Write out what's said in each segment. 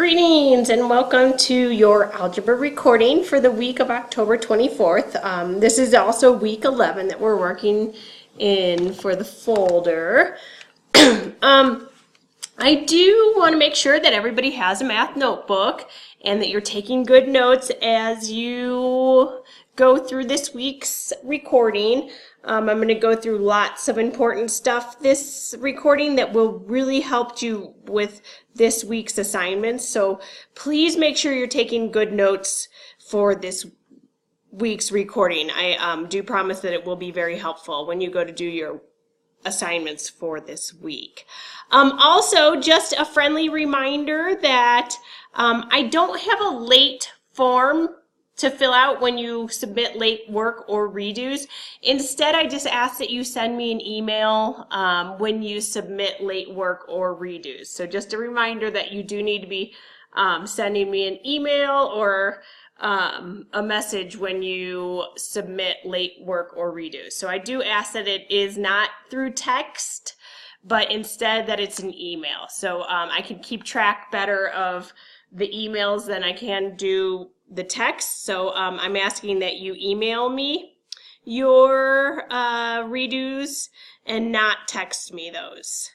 Greetings and welcome to your algebra recording for the week of October 24th. This is also week 11 that we're working in for the folder. I do want to make sure that everybody has a math notebook and that you're taking good notes as you go through this week's recording. I'm going to go through lots of important stuff this recording that will really help you with this week's assignments. So please make sure you're taking good notes for this week's recording. I do promise that it will be very helpful when you go to do your assignments for this week. Also, just a friendly reminder that I don't have a late form to fill out when you submit late work or redos. Instead, I just ask that you send me an email when you submit late work or redos. So just a reminder that you do need to be sending me an email or a message when you submit late work or redos. So I do ask that it is not through text, but instead that it's an email. So I can keep track better of the emails than I can do the text. So I'm asking that you email me your redos and not text me those.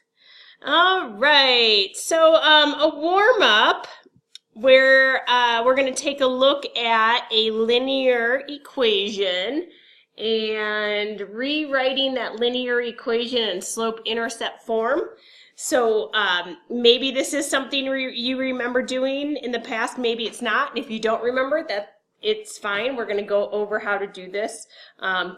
All right, so a warm-up where we're going to take a look at a linear equation and rewriting that linear equation in slope-intercept form. So maybe this is something you remember doing in the past, maybe it's not. And if you don't remember that, it's fine. We're going to go over how to do this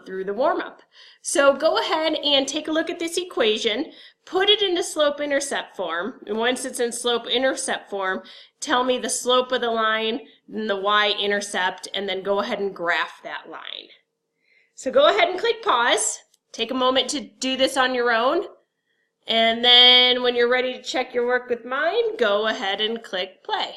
through the warm-up. So go ahead and take a look at this equation, put it into slope-intercept form, and once it's in slope-intercept form, tell me the slope of the line, then the y-intercept, and then go ahead and graph that line. So go ahead and click pause. Take a moment to do this on your own. And then when you're ready to check your work with mine, go ahead and click play.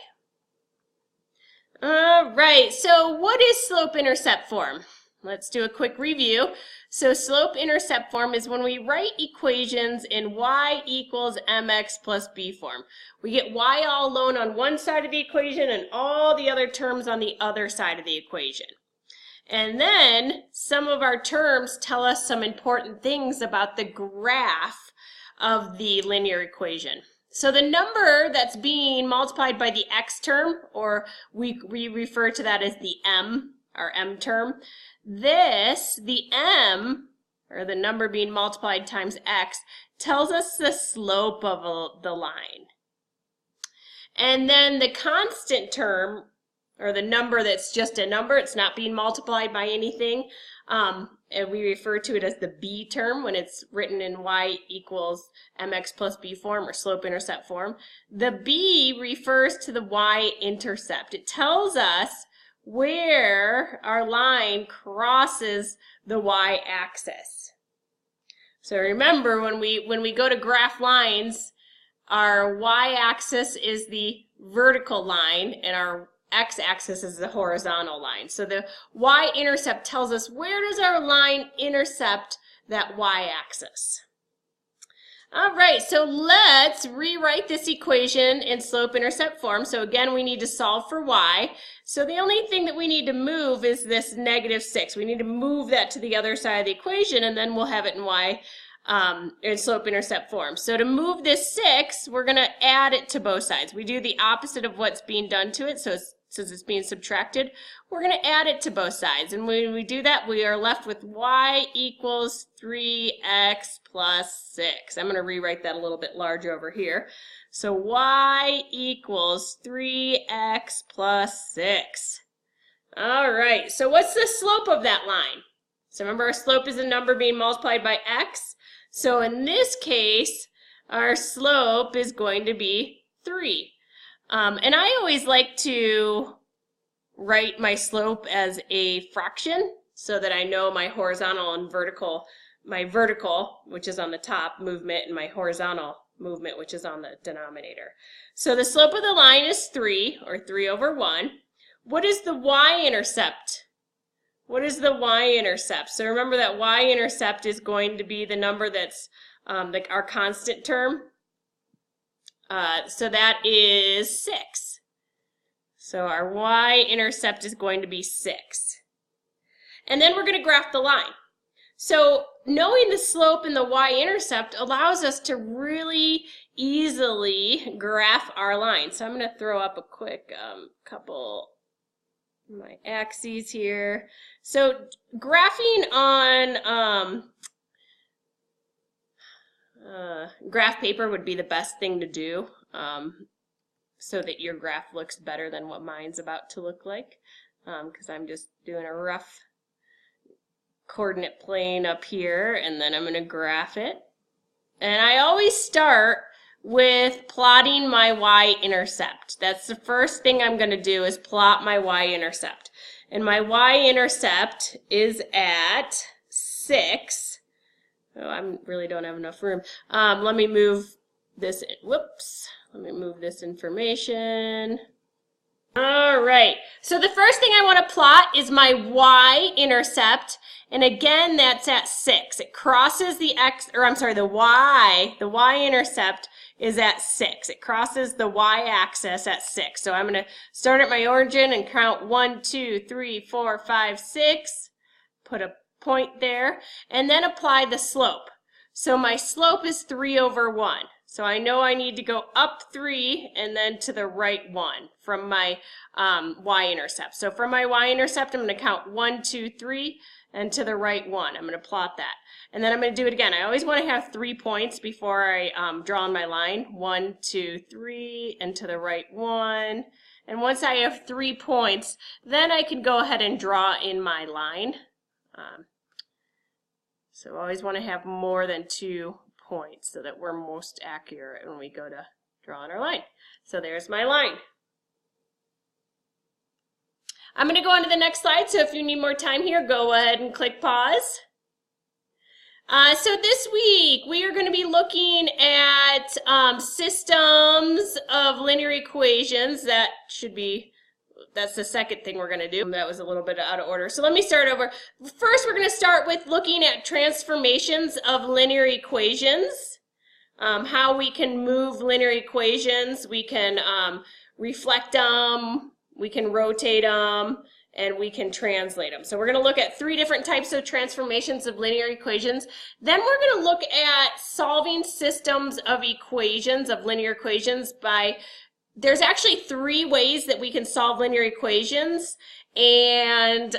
All right, so what is slope-intercept form? Let's do a quick review. So slope-intercept form is when we write equations in y equals mx plus b form. We get y all alone on one side of the equation and all the other terms on the other side of the equation. And then some of our terms tell us some important things about the graph of the linear equation. So the number that's being multiplied by the x term, or we refer to that as the m, or m term, the m, or the number being multiplied times x, tells us the slope of the line. And then the constant term, or the number that's just a number, it's not being multiplied by anything, and we refer to it as the b term when it's written in y equals mx plus b form or slope-intercept form. The b refers to the y-intercept. It tells us where our line crosses the y-axis. So remember, when we go to graph lines, our y-axis is the vertical line and our x-axis is the horizontal line. So the y-intercept tells us where does our line intercept that y-axis. All right, so let's rewrite this equation in slope-intercept form. So again, we need to solve for y. So the only thing that we need to move is this -6. We need to move that to the other side of the equation, and then we'll have it in y in slope-intercept form. So to move this 6, we're going to add it to both sides. We do the opposite of what's being done to it. So since it's being subtracted, we're going to add it to both sides. And when we do that, we are left with y equals 3x plus 6. I'm going to rewrite that a little bit larger over here. So y equals 3x plus 6. All right, so what's the slope of that line? So remember, our slope is a number being multiplied by x. So in this case, our slope is going to be 3. And I always like to write my slope as a fraction so that I know my horizontal and vertical, my vertical, which is on the top movement, and my horizontal movement, which is on the denominator. So the slope of the line is 3, or 3 over 1. What is the y-intercept? What is the y-intercept? So remember that y-intercept is going to be the number that's like our constant term. So that is 6. So our y-intercept is going to be 6. And then we're going to graph the line. So knowing the slope and the y-intercept allows us to really easily graph our line. So I'm going to throw up a quick couple of my axes here. So graphing on graph paper would be the best thing to do so that your graph looks better than what mine's about to look like, because I'm just doing a rough coordinate plane up here, and then I'm going to graph it. And I always start with plotting my y-intercept. That's the first thing I'm going to do, is plot my y-intercept. And my y-intercept is at 6. Oh, I really don't have enough room. Let me move this, whoops. Let me move this information. All right, so the first thing I want to plot is my y-intercept, and again, that's at 6. It crosses the the y-intercept is at 6. It crosses the y-axis at 6. So I'm going to start at my origin and count 1, 2, 3, 4, 5, 6. Put a point there, and then apply the slope. So my slope is 3/1. So I know I need to go up 3 and then to the right 1 from my y-intercept. So for my y-intercept, I'm going to count 1, 2, 3, and to the right 1. I'm going to plot that. And then I'm going to do it again. I always want to have 3 points before I draw on my line. 1, 2, 3, and to the right 1. And once I have 3 points, then I can go ahead and draw in my line. So I always want to have more than 2 points so that we're most accurate when we go to draw on our line. So there's my line. I'm going to go on to the next slide, so if you need more time here, go ahead and click pause. So this week we are going to be looking at systems of linear equations. That's the second thing we're going to do. That was a little bit out of order. So let me start over. First, we're going to start with looking at transformations of linear equations, how we can move linear equations. We can reflect them, we can rotate them, and we can translate them. So we're going to look at 3 different types of transformations of linear equations. Then we're going to look at solving systems of equations, of linear equations by there's actually 3 ways that we can solve linear equations, and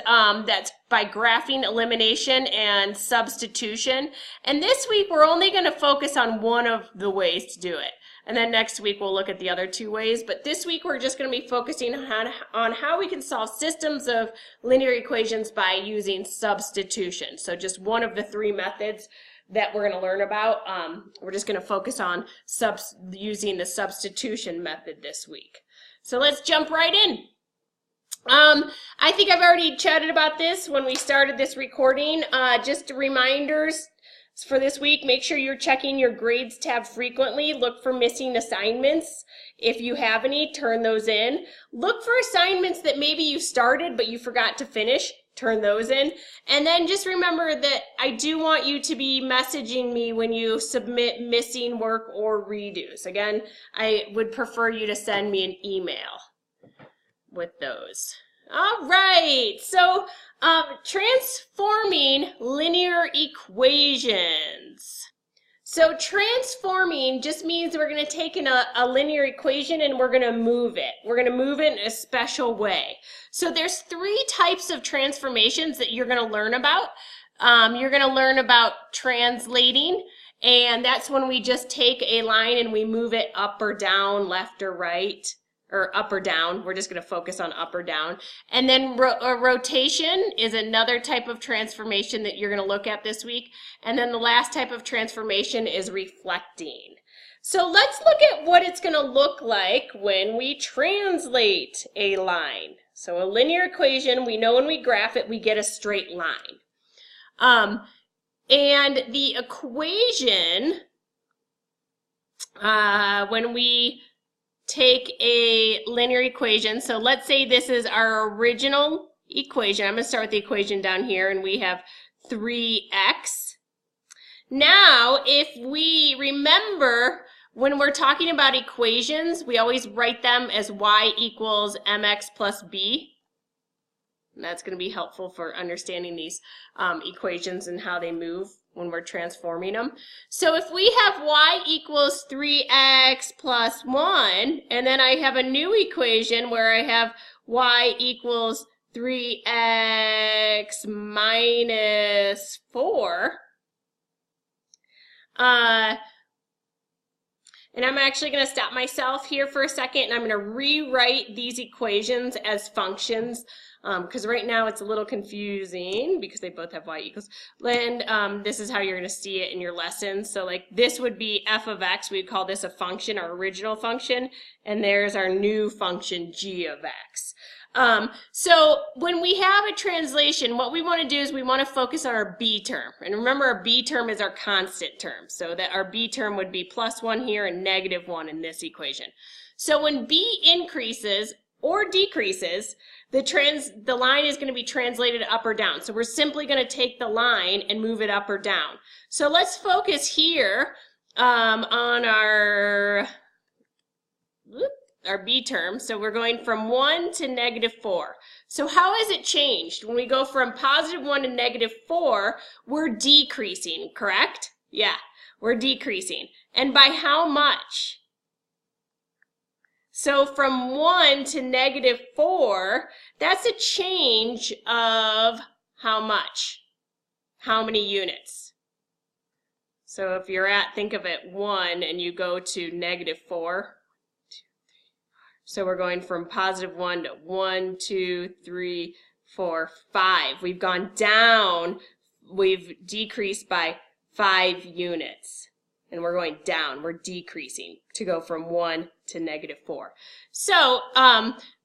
that's by graphing, elimination, and substitution. And this week we're only going to focus on one of the ways to do it. And then next week we'll look at the other 2 ways. But this week we're just going to be focusing on how we can solve systems of linear equations by using substitution. So just one of the 3 methods that we're going to learn about. We're just going to focus on using the substitution method this week. So let's jump right in. I think I've already chatted about this when we started this recording. Just reminders for this week, make sure you're checking your grades tab frequently. Look for missing assignments. If you have any, turn those in. Look for assignments that maybe you started but you forgot to finish. Turn those in. And then just remember that I do want you to be messaging me when you submit missing work or redos. Again, I would prefer you to send me an email with those. All right, so transforming linear equations. So transforming just means we're going to take a linear equation and we're going to move it. We're going to move it in a special way. So there's 3 types of transformations that you're going to learn about. You're going to learn about translating, and that's when we just take a line and we move it up or down, left or right, or up or down. We're just going to focus on up or down. And then rotation is another type of transformation that you're going to look at this week. And then the last type of transformation is reflecting. So let's look at what it's going to look like when we translate a line. So a linear equation, we know when we graph it, we get a straight line. And the equation, when we take a linear equation, so let's say this is our original equation. I'm going to start with the equation down here, and we have 3x. Now, if we remember When we're talking about equations, we always write them as y equals mx plus b. And that's going to be helpful for understanding these equations and how they move when we're transforming them. So if we have y equals 3x plus 1, and then I have a new equation where I have y equals 3x minus 4, and I'm actually going to stop myself here for a second, and I'm going to rewrite these equations as functions, because right now it's a little confusing because they both have y equals. And this is how you're going to see it in your lessons. So like this would be f of x. We'd call this a function, our original function, and there's our new function g of x. So when we have a translation, what we want to do is we want to focus on our b term. And remember, our b term is our constant term. So that our b term would be +1 here and -1 in this equation. So when b increases or decreases, the line is going to be translated up or down. So we're simply going to take the line and move it up or down. So let's focus here on our b term. So we're going from 1 to -4. So how has it changed? When we go from +1 to -4, we're decreasing, correct? Yeah, we're decreasing. And by how much? So from 1 to -4, that's a change of how much? How many units? So if you're at, think of it, 1 and you go to -4. So we're going from +1 to 1, 2, 3, 4, 5. We've gone down, we've decreased by 5 units. And we're going down, we're decreasing to go from 1 to -4. So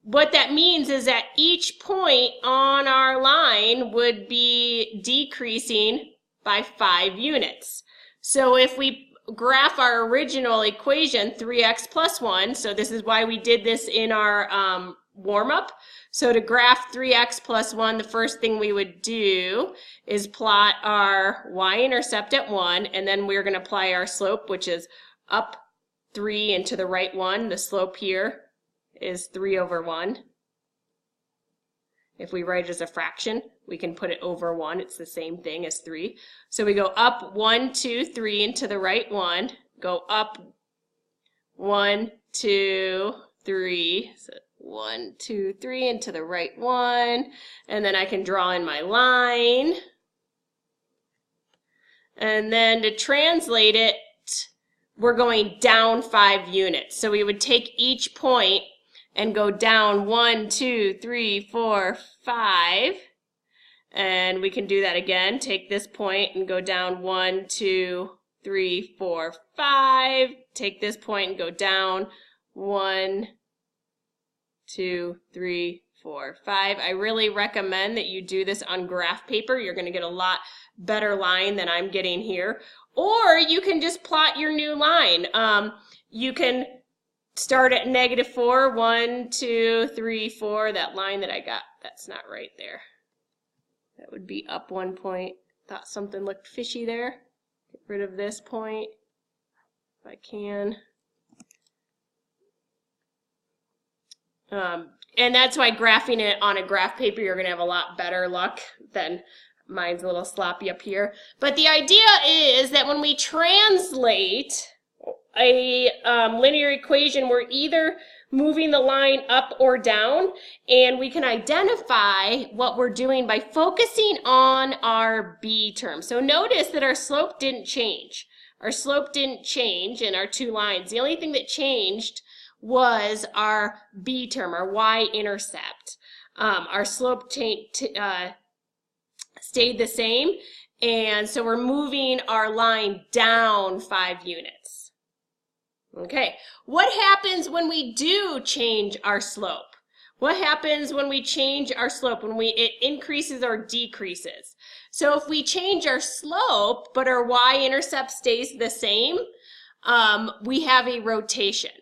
what that means is that each point on our line would be decreasing by 5 units. So if we graph our original equation, 3x plus 1, so this is why we did this in our warm-up. So to graph 3x plus 1, the first thing we would do is plot our y-intercept at 1, and then we're going to apply our slope, which is up 3 and to the right 1. The slope here is 3 over 1. If we write it as a fraction, we can put it over 1. It's the same thing as 3. So we go up 1, 2, 3, and to the right 1. Go up 1, 2, 3. So 1, 2, 3, and to the right 1. And then I can draw in my line. And then to translate it, we're going down 5 units. So we would take each point and go down 1, 2, 3, 4, 5. And we can do that again. Take this point and go down 1, 2, 3, 4, 5. Take this point and go down 1, 2, 3, 4, 5. I really recommend that you do this on graph paper. You're going to get a lot better line than I'm getting here. Or you can just plot your new line. You can start at -4, 1, 2, 3, 4. That line that I got, that's not right there. That would be up 1 point. Thought something looked fishy there. Get rid of this point if I can. And that's why graphing it on a graph paper, you're going to have a lot better luck than mine's a little sloppy up here. But the idea is that when we translate a linear equation, we're either moving the line up or down, and we can identify what we're doing by focusing on our b term. So notice that our slope didn't change. Our slope didn't change in our two lines. The only thing that changed was our b term, our y-intercept. Our slope stayed the same, and so we're moving our line down 5 units. Okay, what happens when we do change our slope? What happens when we change our slope, when it increases or decreases? So if we change our slope, but our y-intercept stays the same, we have a rotation.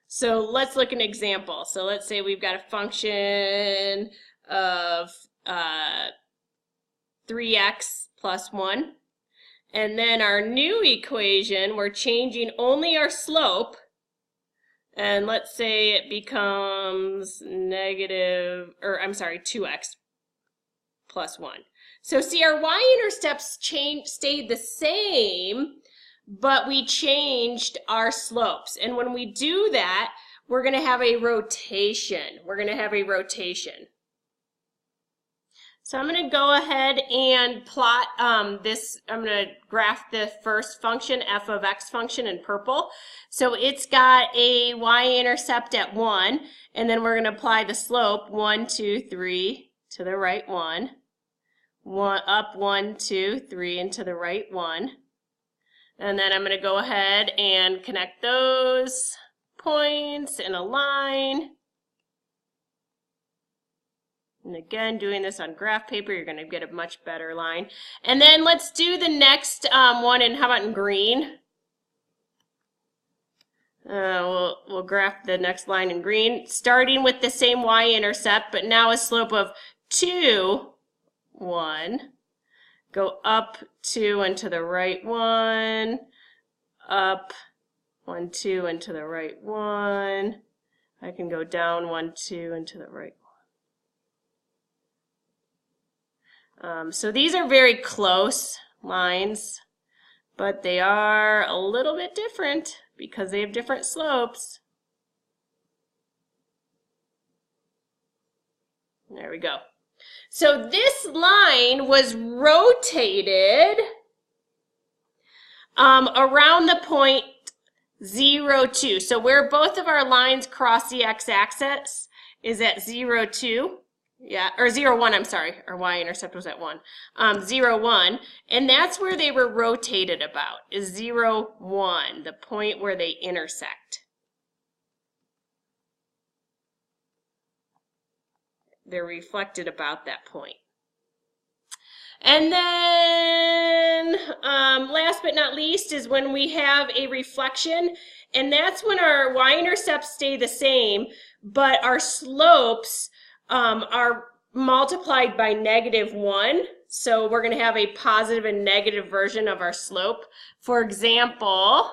So let's look at an example. So let's say we've got a function of 3x plus 1. And then our new equation, we're changing only our slope. And let's say it becomes 2x plus 1. So see, our y-intercepts stayed the same, but we changed our slopes. And when we do that, we're going to have a rotation. So I'm going to go ahead and plot this. I'm going to graph the first function, f of x function, in purple. So it's got a y-intercept at 1, and then we're going to apply the slope 1, 2, 3 to the right 1, up 1, 2, 3 and to the right 1. And then I'm going to go ahead and connect those points in a line. And again, doing this on graph paper, you're going to get a much better line. And then let's do the next one, and how about in green? We'll graph the next line in green, starting with the same y-intercept, but now a slope of 2, 1. Go up 2 and to the right 1, up 1, 2 and to the right 1. I can go down 1, 2 and to the right 1. So these are very close lines, but they are a little bit different because they have different slopes. There we go. So this line was rotated around the point 0, 2. So where both of our lines cross the x-axis is at 0, 2. Yeah, or 0, 1, I'm sorry. Our y-intercept was at 1. 0, 1. And that's where they were rotated about, is 0, 1, the point where they intersect. They're reflected about that point. And then last but not least is when we have a reflection, and that's when our y-intercepts stay the same, but our slopes are multiplied by -1. So we're going to have a positive and negative version of our slope. For example,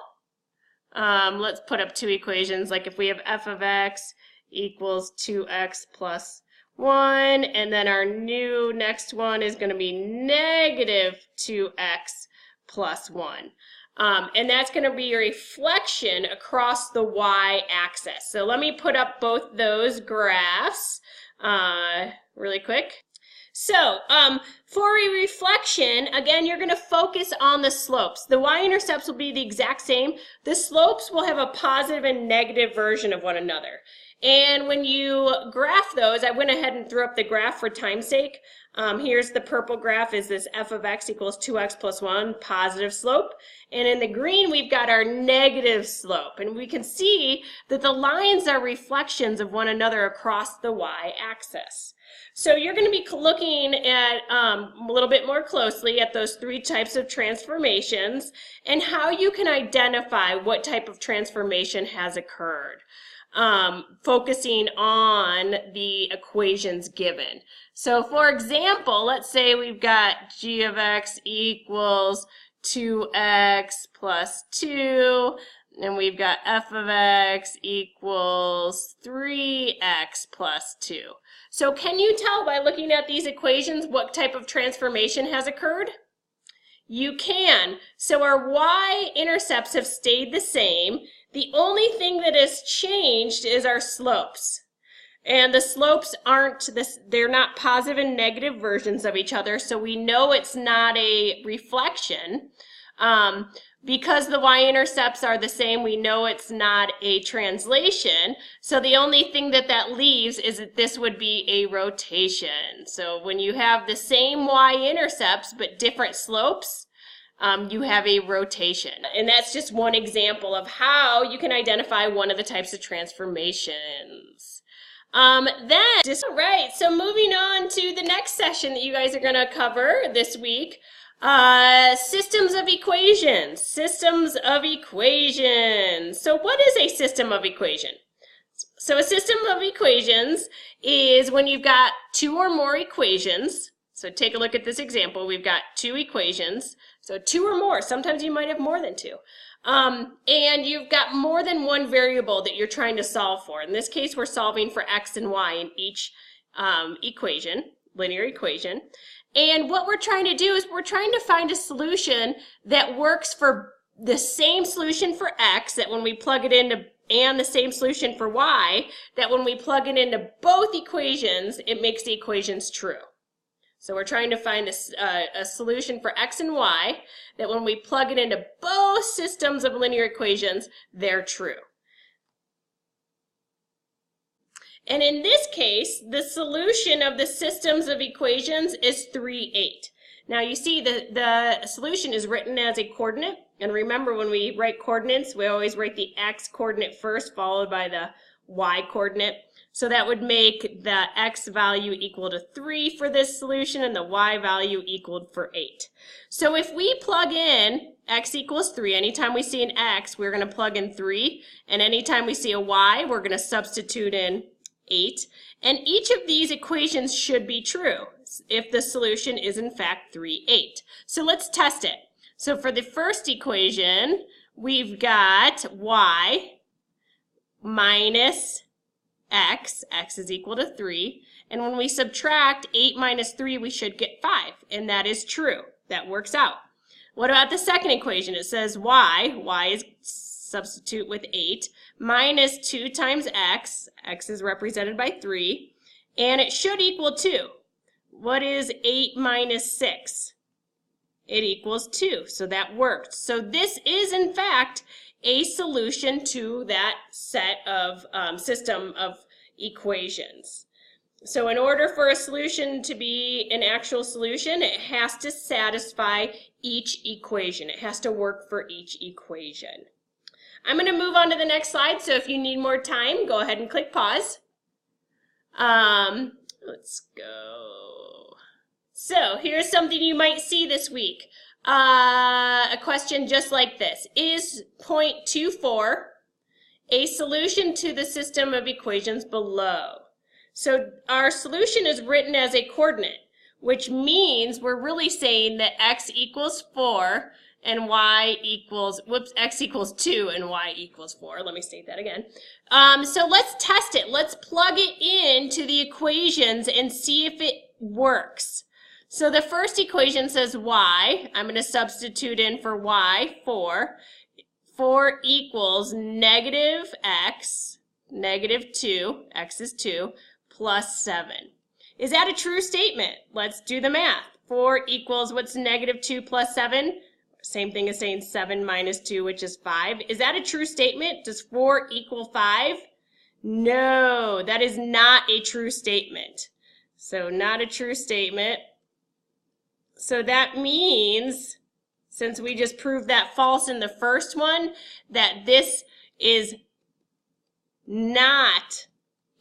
let's put up two equations. Like if we have f of x equals 2x plus 1, and then our new next one is going to be -2x plus 1. And that's going to be a reflection across the y-axis. So let me put up both those graphs really quick. So for a reflection, again, you're going to focus on the slopes. The y-intercepts will be the exact same. The slopes will have a positive and negative version of one another. And when you graph those, I went ahead and threw up the graph for time's sake. Here's the purple graph, is this f of x equals 2x plus 1, positive slope. And in the green, we've got our negative slope. And we can see that the lines are reflections of one another across the y-axis. So you're going to be looking at a little bit more closely at those three types of transformations and how you can identify what type of transformation has occurred. Focusing on the equations given. So for example, let's say we've got g of x equals 2x plus 2, and we've got f of x equals 3x plus 2. So can you tell by looking at these equations what type of transformation has occurred? You can. So our y-intercepts have stayed the same. The only thing that has changed is our slopes. And the slopes they're not positive and negative versions of each other, so we know it's not a reflection. Because the y-intercepts are the same, we know it's not a translation. So the only thing that leaves is that this would be a rotation. So when you have the same y-intercepts but different slopes, you have a rotation. And that's just one example of how you can identify one of the types of transformations. Right, so moving on to the next session that you guys are going to cover this week, systems of equations. Systems of equations. So what is a system of equation? So a system of equations is when you've got two or more equations. So take a look at this example. We've got two equations. So 2 or more. Sometimes you might have more than 2. And you've got more than one variable that you're trying to solve for. In this case, we're solving for x and y in each equation, linear equation. And what we're trying to do is we're trying to find a solution that works for the same solution for x, that when we plug it into, and the same solution for y, that when we plug it into both equations, it makes the equations true. So we're trying to find a solution for x and y that when we plug it into both systems of linear equations, they're true. And in this case, the solution of the systems of equations is 3, 8. Now you see the solution is written as a coordinate. And remember, when we write coordinates, we always write the x coordinate first, followed by the y coordinate. So that would make the x value equal to 3 for this solution and the y value equal for 8. So if we plug in x equals 3, anytime we see an x, we're going to plug in 3. And anytime we see a y, we're going to substitute in 8. And each of these equations should be true if the solution is in fact 3, 8. So let's test it. So for the first equation, we've got y minus x is equal to 3, and when we subtract 8 minus 3, we should get 5, and that is true. That works out. What about the second equation? It says y is substitute with 8, minus 2 times x is represented by 3, and it should equal 2. What is 8 minus 6? It equals 2, so that worked. So this is, in fact, a solution to that set of system of equations. So in order for a solution to be an actual solution, it has to satisfy each equation. It has to work for each equation. I'm going to move on to the next slide, so if you need more time, go ahead and click pause. Let's go. So here's something you might see this week. A question just like this. Is 0.24 a solution to the system of equations below? So our solution is written as a coordinate, which means we're really saying that x equals 4 and y equals, x equals 2 and y equals 4. Let me state that again. So let's test it. Let's plug it into the equations and see if it works. So the first equation says y. I'm going to substitute in for y, 4. 4 equals negative x, negative 2, x is 2, plus 7. Is that a true statement? Let's do the math. 4 equals, what's negative 2 plus 7? Same thing as saying 7 minus 2, which is 5. Is that a true statement? Does 4 equal 5? No, that is not a true statement. So not a true statement. So that means, since we just proved that false in the first one, that this is not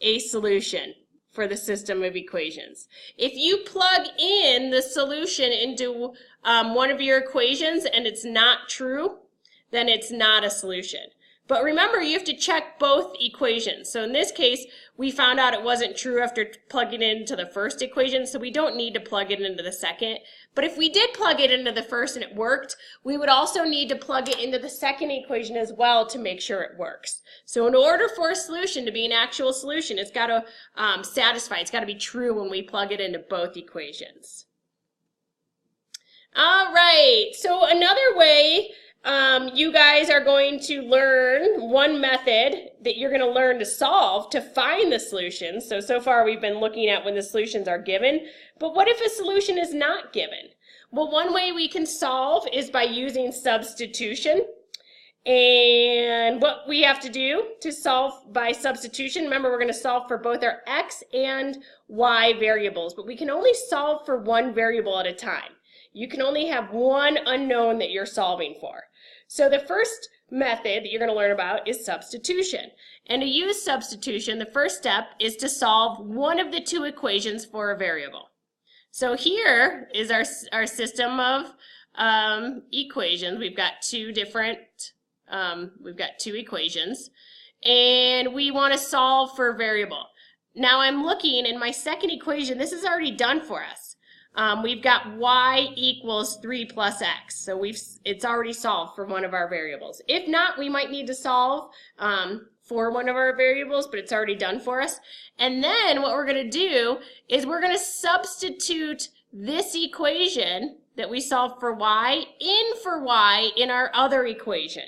a solution for the system of equations. If you plug in the solution into one of your equations and it's not true, then it's not a solution. But remember, you have to check both equations. So in this case, we found out it wasn't true after plugging it into the first equation, so we don't need to plug it into the second. But if we did plug it into the first and it worked, we would also need to plug it into the second equation as well to make sure it works. So in order for a solution to be an actual solution, it's got to satisfy, it's got to be true when we plug it into both equations. All right, so another way you guys are going to learn one method that you're going to learn to solve to find the solution. So far we've been looking at when the solutions are given, but what if a solution is not given? Well, one way we can solve is by using substitution. And what we have to do to solve by substitution, remember we're going to solve for both our x and y variables, but we can only solve for one variable at a time. You can only have one unknown that you're solving for. So the first method that you're going to learn about is substitution. And to use substitution, the first step is to solve one of the two equations for a variable. So here is our system of equations. We've got two equations, and we want to solve for a variable. Now I'm looking in my second equation. This is already done for us. we've got y equals 3 plus x. So it's already solved for one of our variables. If not, we might need to solve for one of our variables, but it's already done for us. And then what we're going to do is we're going to substitute this equation that we solved for y in our other equation.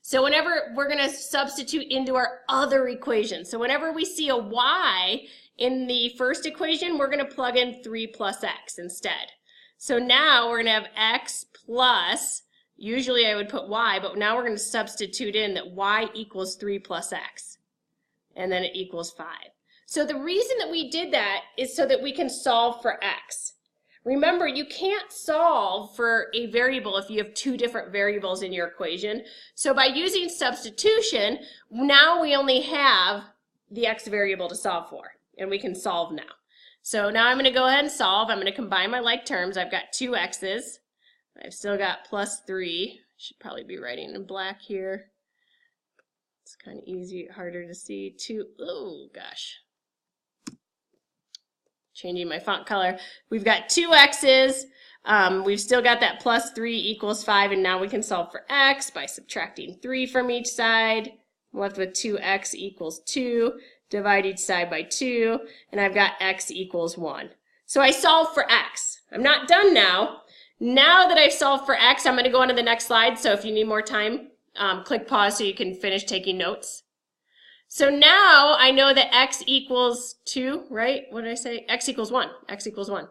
So whenever we're going to substitute into our other equation, so whenever we see a y in the first equation, we're going to plug in 3 plus x instead. So now we're going to have x plus, usually I would put y, but now we're going to substitute in that y equals 3 plus x, and then it equals 5. So the reason that we did that is so that we can solve for x. Remember, you can't solve for a variable if you have two different variables in your equation. So by using substitution, now we only have the x variable to solve for, and we can solve now. So now I'm going to go ahead and solve. I'm going to combine my like terms. I've got two x's. I've still got plus 3. Should probably be writing in black here. It's kind of easy, harder to see. Oh gosh. Changing my font color. We've got two x's. We've still got that plus 3 equals 5, and now we can solve for x by subtracting 3 from each side. I'm left with 2x equals 2. Divide each side by 2, and I've got x equals 1. So I solved for x. I'm not done now. Now that I've solved for x, I'm going to go on to the next slide, so if you need more time, click pause so you can finish taking notes. So now I know that x equals 2, right? What did I say? X equals 1. X equals 1.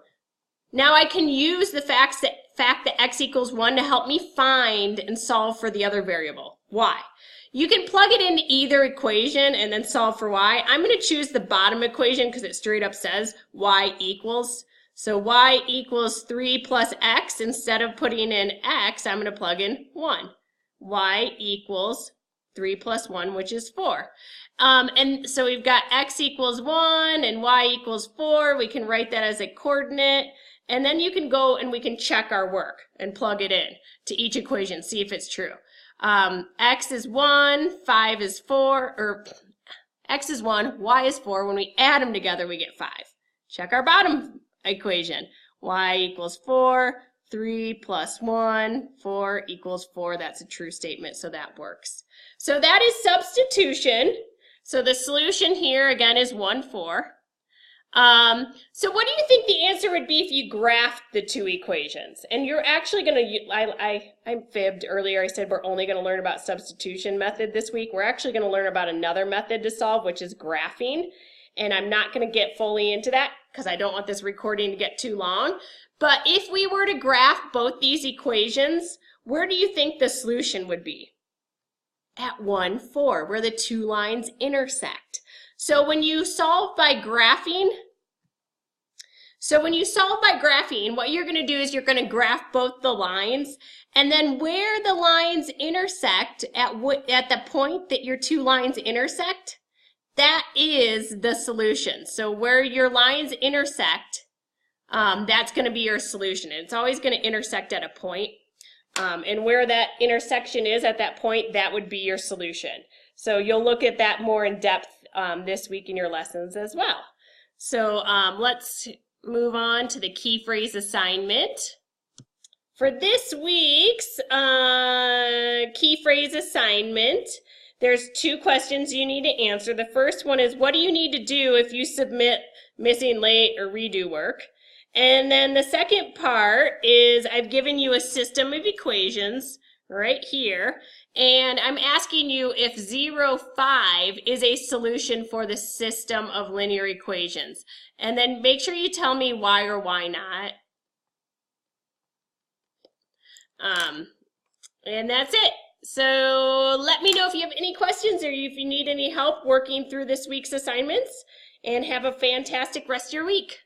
Now I can use the fact that x equals 1 to help me find and solve for the other variable, y. You can plug it into either equation and then solve for y. I'm going to choose the bottom equation because it straight up says y equals. So y equals 3 plus x. Instead of putting in x, I'm going to plug in 1. Y equals 3 plus 1, which is 4. And so we've got x equals 1 and y equals 4. We can write that as a coordinate. And then you can go and we can check our work and plug it in to each equation, see if it's true. X is 1, 5 is 4, or x is 1, y is 4. When we add them together, we get 5. Check our bottom equation. Y equals 4, 3 plus 1, 4 equals 4. That's a true statement, so that works. So that is substitution. So the solution here, again, is 1, 4. So what do you think the answer would be if you graphed the two equations? And you're actually going to, I fibbed earlier. I said we're only going to learn about substitution method this week. We're actually going to learn about another method to solve, which is graphing. And I'm not going to get fully into that because I don't want this recording to get too long. But if we were to graph both these equations, where do you think the solution would be? At 1, 4, where the two lines intersect. So when you solve by graphing, what you're going to do is you're going to graph both the lines, and then where the lines intersect at the point that your two lines intersect, that is the solution. So where your lines intersect, that's going to be your solution. And it's always going to intersect at a point. And where that intersection is at that point, that would be your solution. So you'll look at that more in depth this week in your lessons as well. So let's move on to the key phrase assignment. For this week's key phrase assignment, there's two questions you need to answer. The first one is, what do you need to do if you submit missing, late, or redo work? And then the second part is I've given you a system of equations right here, and I'm asking you if 0, 5 is a solution for the system of linear equations. And then make sure you tell me why or why not. And that's it. So let me know if you have any questions or if you need any help working through this week's assignments, and have a fantastic rest of your week.